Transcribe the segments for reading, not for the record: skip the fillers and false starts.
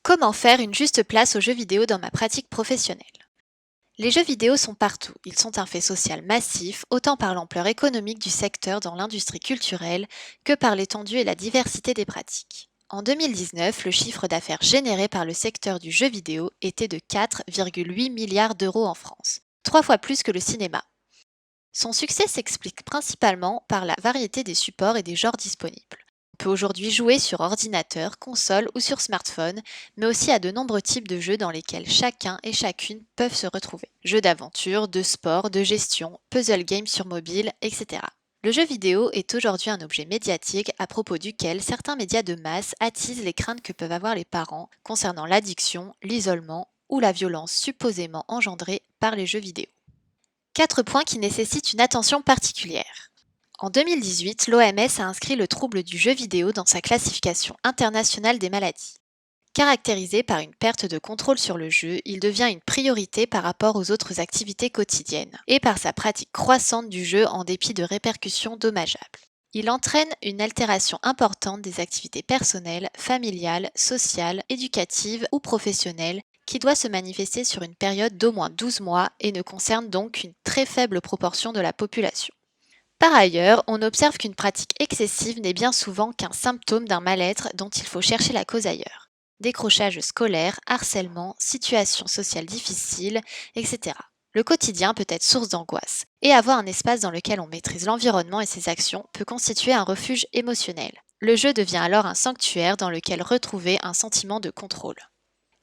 Comment faire une juste place aux jeux vidéo dans ma pratique professionnelle? Les jeux vidéo sont partout. Ils sont un fait social massif, autant par l'ampleur économique du secteur dans l'industrie culturelle que par l'étendue et la diversité des pratiques. En 2019, le chiffre d'affaires généré par le secteur du jeu vidéo était de 4,8 milliards d'euros en France, 3 fois plus que le cinéma. Son succès s'explique principalement par la variété des supports et des genres disponibles. On peut aujourd'hui jouer sur ordinateur, console ou sur smartphone, mais aussi à de nombreux types de jeux dans lesquels chacun et chacune peuvent se retrouver. Jeux d'aventure, de sport, de gestion, puzzle games sur mobile, etc. Le jeu vidéo est aujourd'hui un objet médiatique à propos duquel certains médias de masse attisent les craintes que peuvent avoir les parents concernant l'addiction, l'isolement ou la violence supposément engendrée par les jeux vidéo. 4 points qui nécessitent une attention particulière. En 2018, l'OMS a inscrit le trouble du jeu vidéo dans sa classification internationale des maladies. Caractérisé par une perte de contrôle sur le jeu, il devient une priorité par rapport aux autres activités quotidiennes et par sa pratique croissante du jeu en dépit de répercussions dommageables. Il entraîne une altération importante des activités personnelles, familiales, sociales, éducatives ou professionnelles qui doit se manifester sur une période d'au moins 12 mois et ne concerne donc qu'une très faible proportion de la population. Par ailleurs, on observe qu'une pratique excessive n'est bien souvent qu'un symptôme d'un mal-être dont il faut chercher la cause ailleurs. Décrochage scolaire, harcèlement, situations sociales difficiles, etc. Le quotidien peut être source d'angoisse, et avoir un espace dans lequel on maîtrise l'environnement et ses actions peut constituer un refuge émotionnel. Le jeu devient alors un sanctuaire dans lequel retrouver un sentiment de contrôle.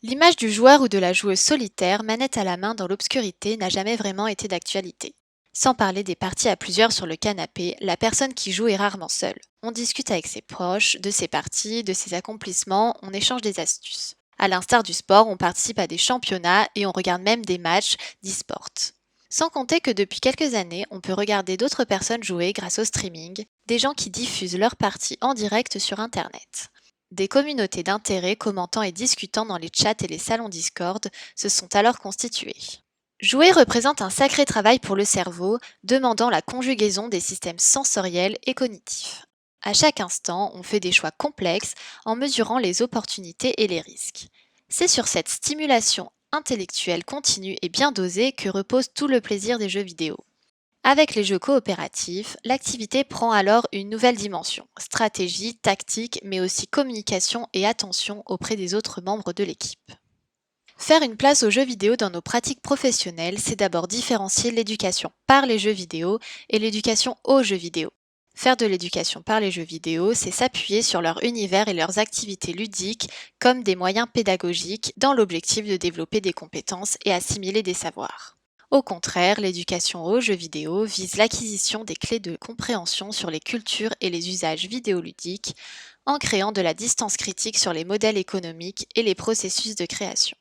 L'image du joueur ou de la joueuse solitaire, manette à la main dans l'obscurité, n'a jamais vraiment été d'actualité. Sans parler des parties à plusieurs sur le canapé, la personne qui joue est rarement seule. On discute avec ses proches, de ses parties, de ses accomplissements, on échange des astuces. À l'instar du sport, on participe à des championnats et on regarde même des matchs d'e-sport. Sans compter que depuis quelques années, on peut regarder d'autres personnes jouer grâce au streaming, des gens qui diffusent leurs parties en direct sur Internet. Des communautés d'intérêt commentant et discutant dans les chats et les salons Discord se sont alors constituées. Jouer représente un sacré travail pour le cerveau, demandant la conjugaison des systèmes sensoriels et cognitifs. À chaque instant, on fait des choix complexes en mesurant les opportunités et les risques. C'est sur cette stimulation intellectuelle continue et bien dosée que repose tout le plaisir des jeux vidéo. Avec les jeux coopératifs, l'activité prend alors une nouvelle dimension, stratégie, tactique, mais aussi communication et attention auprès des autres membres de l'équipe. Faire une place aux jeux vidéo dans nos pratiques professionnelles, c'est d'abord différencier l'éducation par les jeux vidéo et l'éducation aux jeux vidéo. Faire de l'éducation par les jeux vidéo, c'est s'appuyer sur leur univers et leurs activités ludiques comme des moyens pédagogiques dans l'objectif de développer des compétences et assimiler des savoirs. Au contraire, l'éducation aux jeux vidéo vise l'acquisition des clés de compréhension sur les cultures et les usages vidéoludiques en créant de la distance critique sur les modèles économiques et les processus de création.